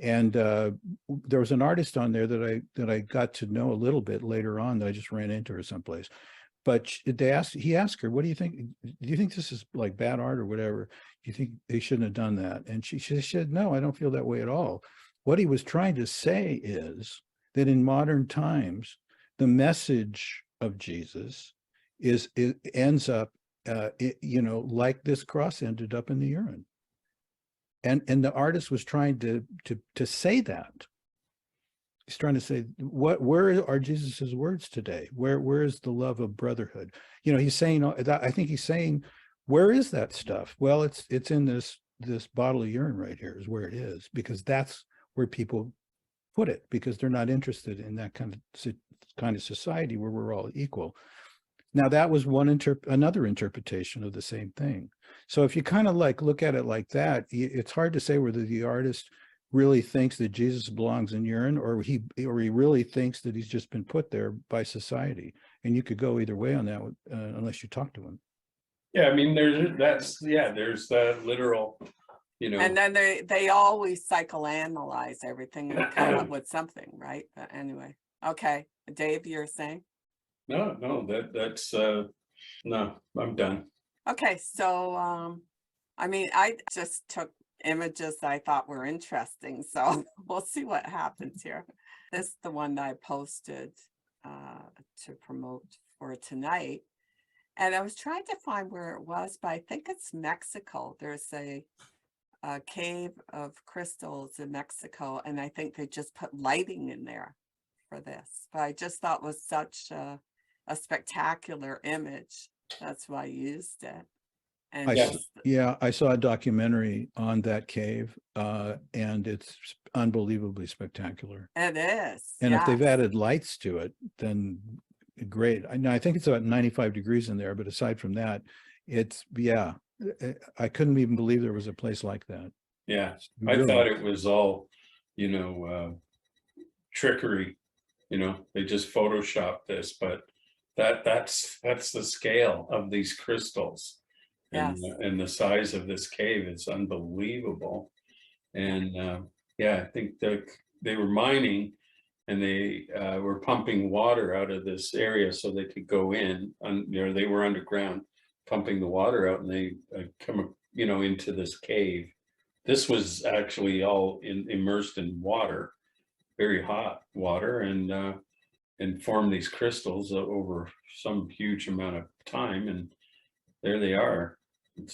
And there was an artist on there that I got to know a little bit later on, that I just ran into her someplace. But he asked her, what do you think? Do you think this is like bad art or whatever? Do you think they shouldn't have done that? And she said, no, I don't feel that way at all. What he was trying to say is that in modern times, the message of Jesus ends up, like this cross ended up in the urine. And the artist was trying to say that. He's trying to say, where are Jesus's words today? Where is the love of brotherhood? He's saying, I think he's saying, where is that stuff? Well, it's in this bottle of urine right here is where it is, because that's where people put it, because they're not interested in that kind of society where we're all equal. Now that was another interpretation of the same thing. So if you kind of like look at it like that, it's hard to say whether the artist really thinks that Jesus belongs in urine, or he really thinks that he's just been put there by society. And you could go either way on that, unless you talk to him. Yeah, I mean, there's the literal, And then they always psychoanalyze everything and come up with something, right? But anyway, okay, Dave, you're saying? No, that's no, I'm done. Okay, so I mean, I just took images I thought were interesting, so we'll see what happens here. This is the one that I posted to promote for tonight. And I was trying to find where it was, but I think it's Mexico. There's a cave of crystals in Mexico, and I think they just put lighting in there for this. But I just thought it was such a spectacular image. That's why I used it. And I saw a documentary on that cave, and it's unbelievably spectacular. It is. And if they've added lights to it, then great. I think it's about 95 degrees in there, but aside from that, it's, I couldn't even believe there was a place like that. Yeah, I thought it was all, trickery. They just photoshopped this, but that's the scale of these crystals. And the size of this cave is unbelievable. And I think they were mining, and they were pumping water out of this area so they could go in. They were underground pumping the water out, and they come into this cave. This was actually all immersed in water, very hot water, and formed these crystals over some huge amount of time, and there they are. And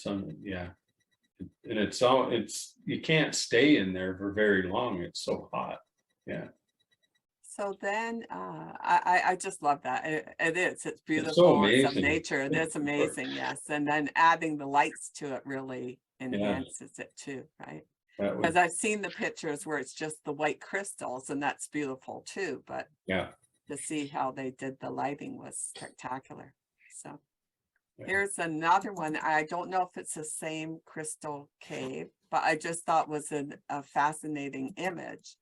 you can't stay in there for very long. It's so hot. Yeah. So then I just love that. It's beautiful. It's so amazing. amazing. It's nature. It is amazing. Yes. And then adding the lights to it really enhances it too, right? Because I've seen the pictures where it's just the white crystals, and that's beautiful too. But to see how they did the lighting was spectacular. So here's another one. I don't know if it's the same crystal cave, but I just thought was a fascinating image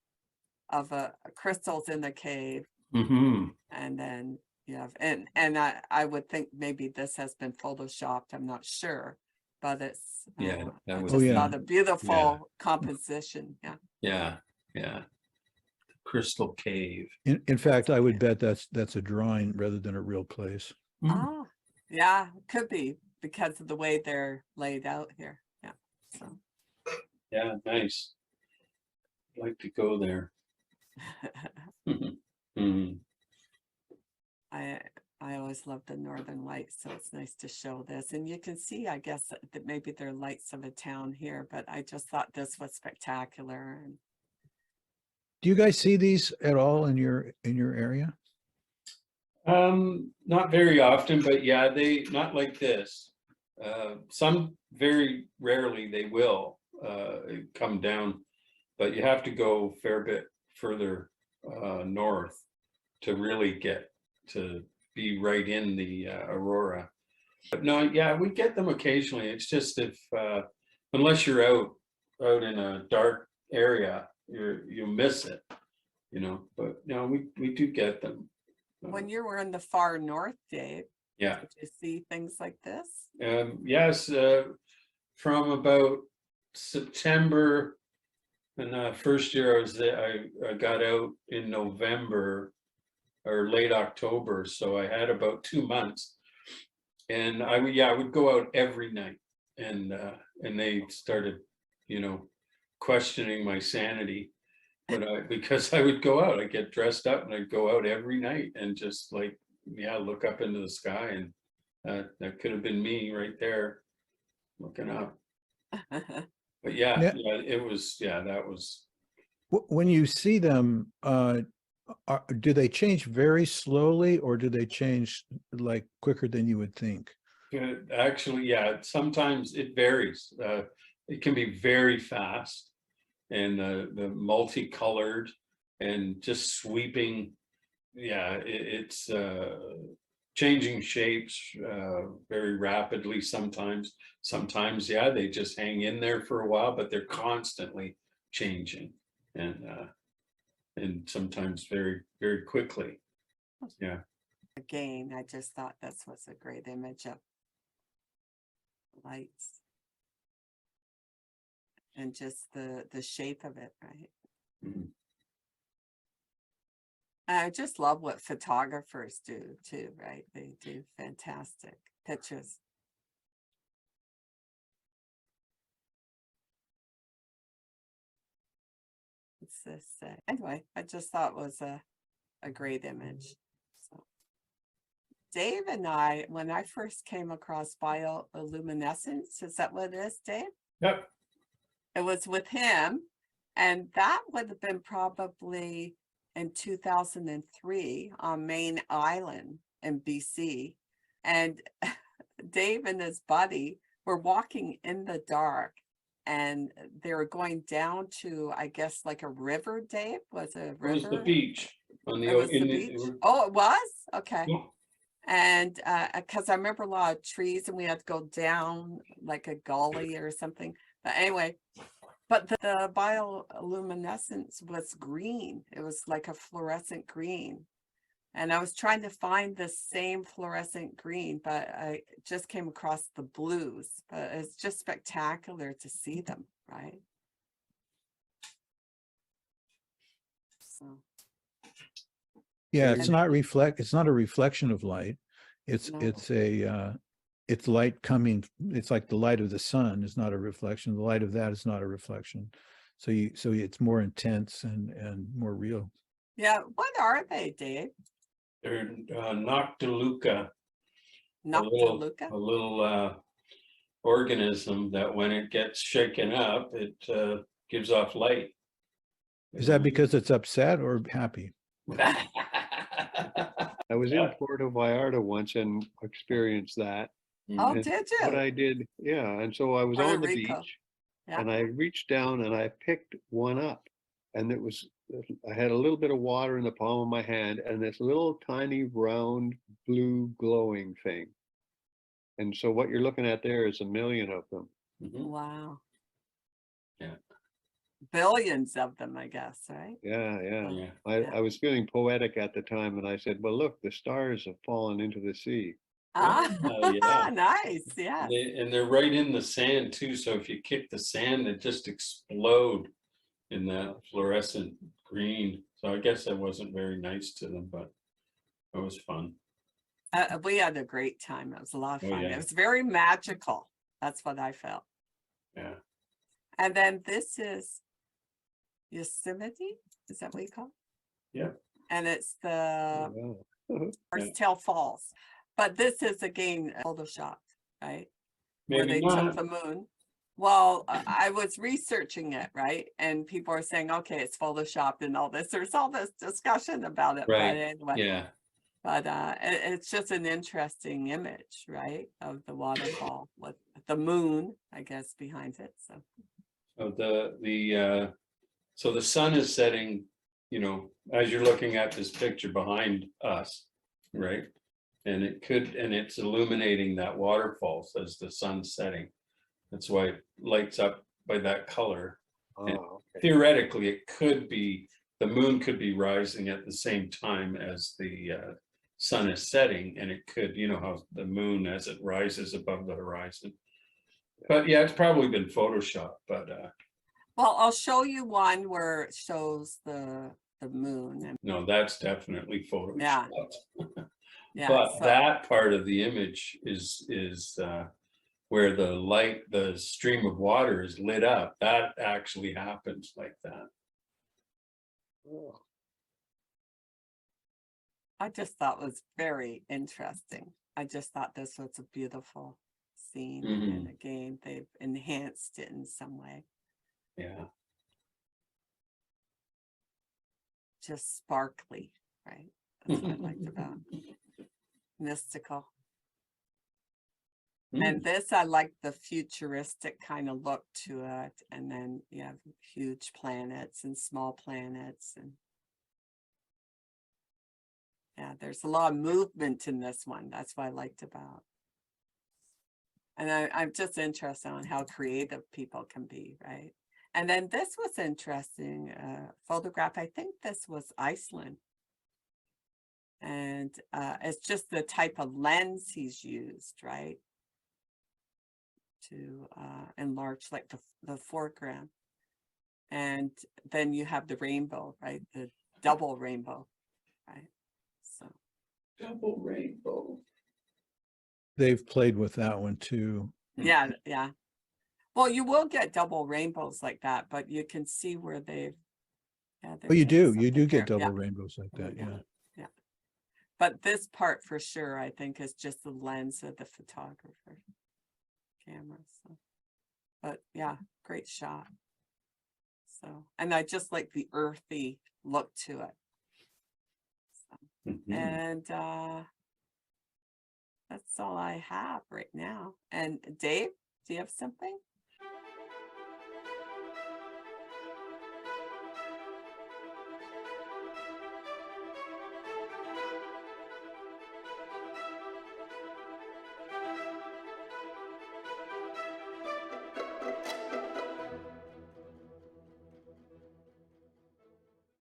of crystals in the cave. Mm-hmm. And then and I would think maybe this has been photoshopped. I'm not sure, but it's a beautiful composition. Yeah. Crystal cave. In fact, I would bet that's a drawing rather than a real place. Oh, yeah, could be because of the way they're laid out here. Yeah. So. Yeah, nice. I'd like to go there. I always love the northern lights, so it's nice to show this. And you can see, I guess, that maybe they're lights of a town here, but I just thought this was spectacular. And do you guys see these at all in your area? Not very often, but they not like this. Some very rarely they will come down, but you have to go a fair bit further north to really get to be right in the aurora. But no, we get them occasionally. It's just if unless you're out in a dark area, you'll miss it, but no, we do get them. When you were in the far north, Dave, did you see things like this? Yes, from about September, and first year I was there, I got out in November or late October, so I had about 2 months, and I would go out every night, and they started, questioning my sanity. But because I would go out, I'd get dressed up and I'd go out every night and just look up into the sky, and that could have been me right there looking up. But it was, that was. When you see them, do they change very slowly, or do they change like quicker than you would think? Actually, sometimes it varies. It can be very fast, and the multicolored and just sweeping. It's changing shapes very rapidly sometimes. Sometimes, yeah, they just hang in there for a while, but they're constantly changing, and sometimes very, very quickly. Yeah. Again, I just thought this was a great image of lights. And just the shape of it, right? Mhm. And I just love what photographers do too, right? They do fantastic pictures. What's this say? Anyway, I just thought it was a great image. So Dave and I, when I first came across bioluminescence, is that what it is, Dave? Yep. It was with him, and that would have been probably in 2003 on Main Island in BC. And Dave and his buddy were walking in the dark, and they were going down to, I guess, like a river. Dave, was it a river? It was the beach on the, It was the beach. Oh, it was? Okay. Yeah. And because I remember a lot of trees, and we had to go down like a gully or something. But anyway, but the bioluminescence was green. It was like a fluorescent green. And I was trying to find the same fluorescent green, but I just came across the blues. But it's just spectacular to see them, right? So Yeah, And it's not a reflection of light. It's no. it's light coming, it's like the light of the sun is not a reflection. The light of that is not a reflection. So it's more intense and more real. Yeah, what are they, Dave? They're Noctiluca, Noctiluca? a little organism that when it gets shaken up, it gives off light. Is that because it's upset or happy? I was in Puerto Vallarta once and experienced that. Oh, And did what you? I did, yeah, and so I was Puerto on the Rico. beach Yeah. and I reached down and I picked one up, and I had a little bit of water in the palm of my hand and this little tiny round blue glowing thing. And so what you're looking at there is a million of them. Mhm. Wow. Yeah. Billions of them, I guess, right? Yeah, yeah. Yeah. I was feeling poetic at the time and I said, well, look, the stars have fallen into the sea. Ah, yeah. nice. Yeah. And they're right in the sand too. So if you kick the sand, it just explode in that fluorescent green. So I guess that wasn't very nice to them, but it was fun. We had a great time. It was a lot of Oh, fun. yeah. It was very magical. That's what I felt. Yeah. And then this is Yosemite. Is that what you call it? Yeah. And it's the Wow. Horsetail Falls. But this is again Photoshop, right? Where Maybe they not. took the moon. Well, I was researching it, right? And people are saying, okay, it's photoshopped and all this. There's all this discussion about it. But Right. anyway, Yeah. but it's just an interesting image, right? Of the waterfall with the moon, I guess, behind it. So So the sun is setting, as you're looking at this picture behind us, right? And it's illuminating that waterfall as the sun's setting. That's why it lights up by that color. Oh, And okay. theoretically, the moon could be rising at the same time as the sun is setting, and it could, how the moon as it rises above the horizon. But yeah, it's probably been photoshopped, but well, I'll show you one where it shows the moon. And no, that's definitely photoshopped. Yeah. yeah, But so, that part of the image is where the stream of water is lit up. That actually happens like that. Oh, I just thought it was very interesting. I just thought this was a beautiful scene. And again, they've enhanced it in some way. Yeah. Just sparkly, right? That's what I liked about it. Mystical. And this, I like the futuristic kind of look to it. And then you have huge planets and small planets. And Yeah, there's a lot of movement in this one. That's what I liked about. And I'm just interested on how creative people can be, right? And then this was interesting, photograph. I think this was Iceland. And it's just the type of lens he's used, right? To enlarge like the foreground. And then you have the rainbow, right? The double rainbow, right? So Double rainbow. They've played with that one too. yeah, yeah. Well, you will get double rainbows like that, but you can see where they've. Yeah, Oh, you do something get there. double Yeah. rainbows like that. Yeah. Yeah. But this part for sure, I think, is just the lens of the photographer camera. So, but yeah, great shot. So, and I just like the earthy look to it. So, Mhm. and that's all I have right now. And Dave, do you have something?